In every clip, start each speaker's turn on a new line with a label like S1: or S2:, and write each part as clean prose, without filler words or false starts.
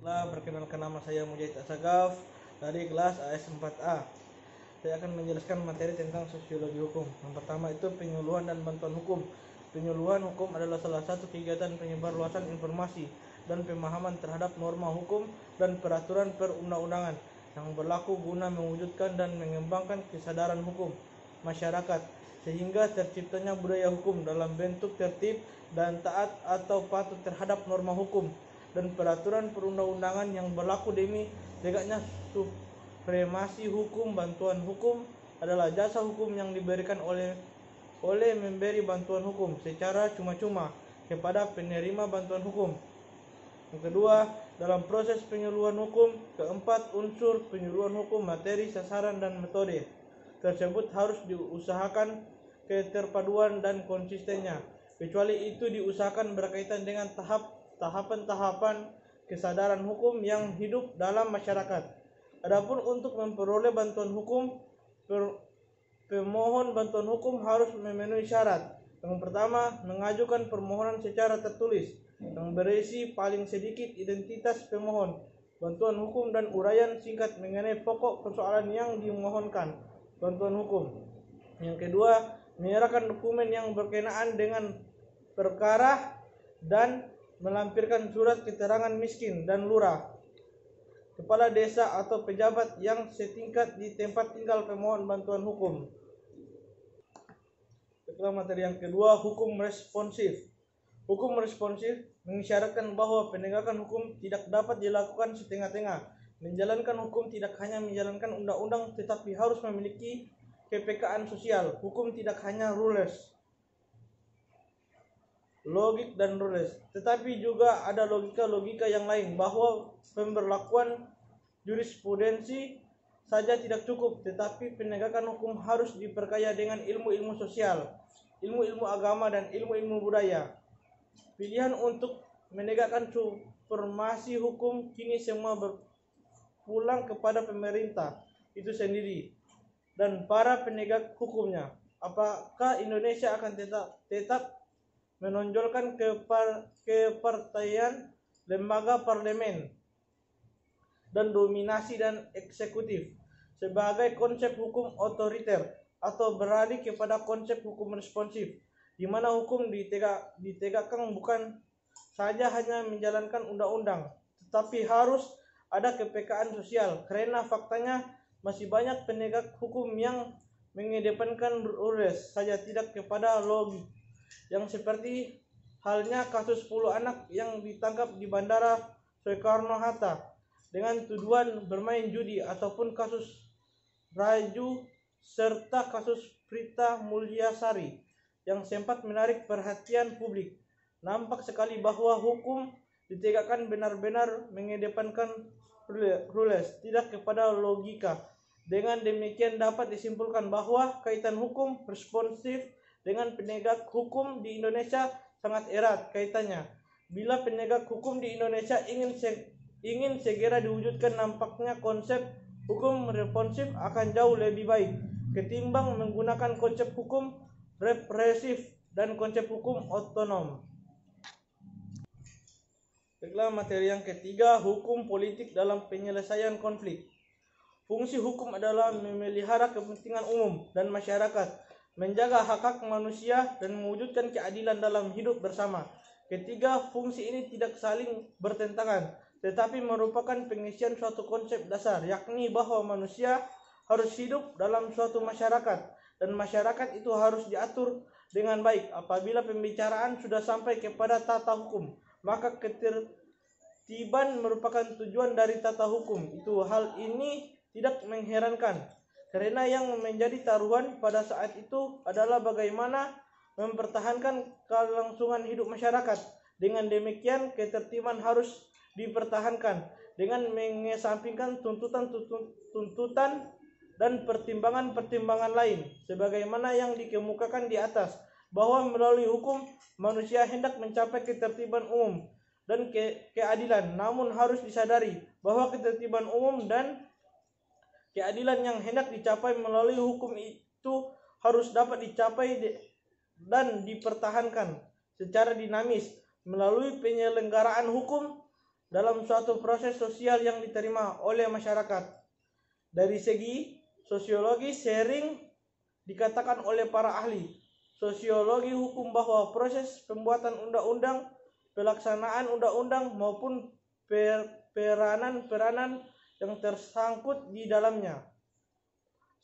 S1: Perkenalkan, nama saya Mujahid Asagaf dari kelas AS4A. Saya akan menjelaskan materi tentang sosiologi hukum. Yang pertama itu penyuluhan dan bantuan hukum. Penyuluhan hukum adalah salah satu kegiatan penyebarluasan informasi dan pemahaman terhadap norma hukum dan peraturan perundang-undangan yang berlaku guna mewujudkan dan mengembangkan kesadaran hukum masyarakat sehingga terciptanya budaya hukum dalam bentuk tertib dan taat atau patuh terhadap norma hukum dan peraturan perundang-undangan yang berlaku demi tegaknya supremasi hukum. Bantuan hukum adalah jasa hukum yang diberikan oleh memberi bantuan hukum secara cuma-cuma kepada penerima bantuan hukum. Yang kedua, dalam proses penyuluhan hukum. Keempat, unsur penyuluhan hukum, materi, sasaran, dan metode tersebut harus diusahakan keterpaduan dan konsistennya. Kecuali itu diusahakan berkaitan dengan tahapan-tahapan kesadaran hukum yang hidup dalam masyarakat. Adapun untuk memperoleh bantuan hukum, pemohon bantuan hukum harus memenuhi syarat. Yang pertama, mengajukan permohonan secara tertulis yang berisi paling sedikit identitas pemohon bantuan hukum dan uraian singkat mengenai pokok persoalan yang dimohonkan bantuan hukum. Yang kedua, menyerahkan dokumen yang berkenaan dengan perkara dan melampirkan surat keterangan miskin dan lurah, kepala desa atau pejabat yang setingkat di tempat tinggal pemohon bantuan hukum. Setelah materi yang kedua, hukum responsif. Hukum responsif mengisyaratkan bahwa penegakan hukum tidak dapat dilakukan setengah-tengah. Menjalankan hukum tidak hanya menjalankan undang-undang tetapi harus memiliki kepekaan sosial. Hukum tidak hanya rules, logik dan rules, tetapi juga ada logika-logika yang lain, bahwa pemberlakuan jurisprudensi saja tidak cukup, tetapi penegakan hukum harus diperkaya dengan ilmu-ilmu sosial, ilmu-ilmu agama, dan ilmu-ilmu budaya. Pilihan untuk menegakkan supremasi hukum kini semua berpulang kepada pemerintah itu sendiri dan para penegak hukumnya. Apakah Indonesia akan tetap menonjolkan kepartaian lembaga parlemen dan dominasi dan eksekutif sebagai konsep hukum otoriter, atau beralih kepada konsep hukum responsif, di mana hukum ditegakkan bukan saja hanya menjalankan undang-undang, tetapi harus ada kepekaan sosial, karena faktanya masih banyak penegak hukum yang mengedepankan rules saja, tidak kepada logik, yang seperti halnya kasus 10 anak yang ditangkap di Bandara Soekarno-Hatta dengan tuduhan bermain judi, ataupun kasus Raju serta kasus Prita Mulyasari yang sempat menarik perhatian publik. Nampak sekali bahwa hukum ditegakkan benar-benar mengedepankan rules, tidak kepada logika. Dengan demikian dapat disimpulkan bahwa kaitan hukum responsif dengan penegak hukum di Indonesia sangat erat kaitannya. Bila penegak hukum di Indonesia ingin segera diwujudkan, nampaknya konsep hukum responsif akan jauh lebih baik ketimbang menggunakan konsep hukum represif dan konsep hukum otonom. Baiklah, materi yang ketiga, hukum politik dalam penyelesaian konflik. Fungsi hukum adalah memelihara kepentingan umum dan masyarakat, menjaga hak-hak manusia, dan mewujudkan keadilan dalam hidup bersama. Ketiga fungsi ini tidak saling bertentangan, tetapi merupakan pengisian suatu konsep dasar, yakni bahwa manusia harus hidup dalam suatu masyarakat, dan masyarakat itu harus diatur dengan baik. Apabila pembicaraan sudah sampai kepada tata hukum, maka ketertiban merupakan tujuan dari tata hukum. Hal ini tidak mengherankan, karena yang menjadi taruhan pada saat itu adalah bagaimana mempertahankan kelangsungan hidup masyarakat. Dengan demikian, ketertiban harus dipertahankan dengan mengesampingkan tuntutan dan pertimbangan-pertimbangan lain, sebagaimana yang dikemukakan di atas, bahwa melalui hukum manusia hendak mencapai ketertiban umum dan keadilan. Namun harus disadari bahwa ketertiban umum dan keadilan yang hendak dicapai melalui hukum itu harus dapat dicapai dan dipertahankan secara dinamis melalui penyelenggaraan hukum dalam suatu proses sosial yang diterima oleh masyarakat. Dari segi sosiologi, sering dikatakan oleh para ahli sosiologi hukum bahwa proses pembuatan undang-undang, pelaksanaan undang-undang maupun peranan-peranan yang tersangkut di dalamnya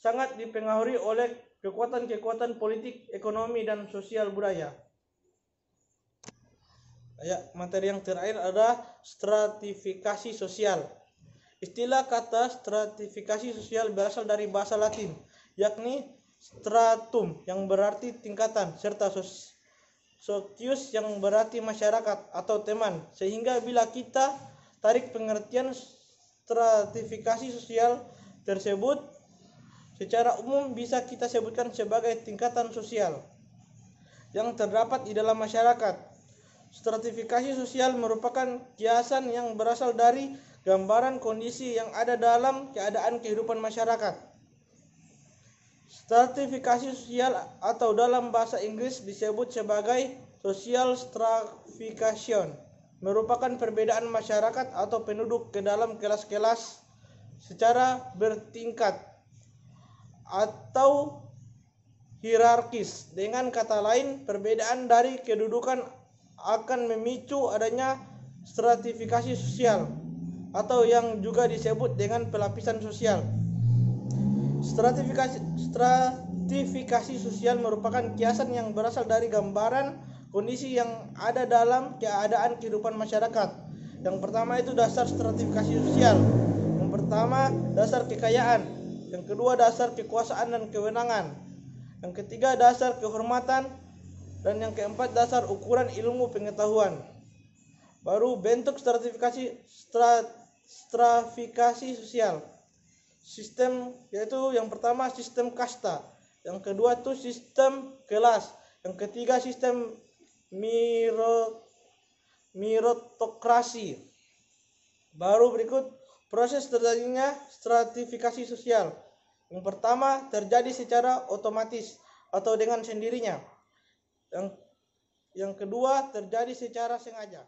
S1: sangat dipengaruhi oleh kekuatan-kekuatan politik, ekonomi, dan sosial budaya. Materi yang terakhir adalah stratifikasi sosial. Istilah kata stratifikasi sosial berasal dari bahasa Latin, yakni stratum yang berarti tingkatan, serta socius yang berarti masyarakat atau teman. Sehingga bila kita tarik pengertian stratifikasi sosial tersebut, secara umum bisa kita sebutkan sebagai tingkatan sosial yang terdapat di dalam masyarakat. Stratifikasi sosial merupakan kiasan yang berasal dari gambaran kondisi yang ada dalam keadaan kehidupan masyarakat. Stratifikasi sosial atau dalam bahasa Inggris disebut sebagai social stratification merupakan perbedaan masyarakat atau penduduk ke dalam kelas-kelas secara bertingkat atau hierarkis. Dengan kata lain, perbedaan dari kedudukan akan memicu adanya stratifikasi sosial atau yang juga disebut dengan pelapisan sosial. Stratifikasi sosial merupakan kiasan yang berasal dari gambaran kondisi yang ada dalam keadaan kehidupan masyarakat. Yang pertama itu dasar stratifikasi sosial. Yang pertama dasar kekayaan, yang kedua dasar kekuasaan dan kewenangan, yang ketiga dasar kehormatan, dan yang keempat dasar ukuran ilmu pengetahuan. Baru bentuk stratifikasi sosial. Sistem yaitu yang pertama sistem kasta, yang kedua itu sistem kelas, yang ketiga sistem meritokrasi. Baru berikut proses terjadinya stratifikasi sosial. Yang pertama terjadi secara otomatis atau dengan sendirinya. Yang kedua terjadi secara sengaja.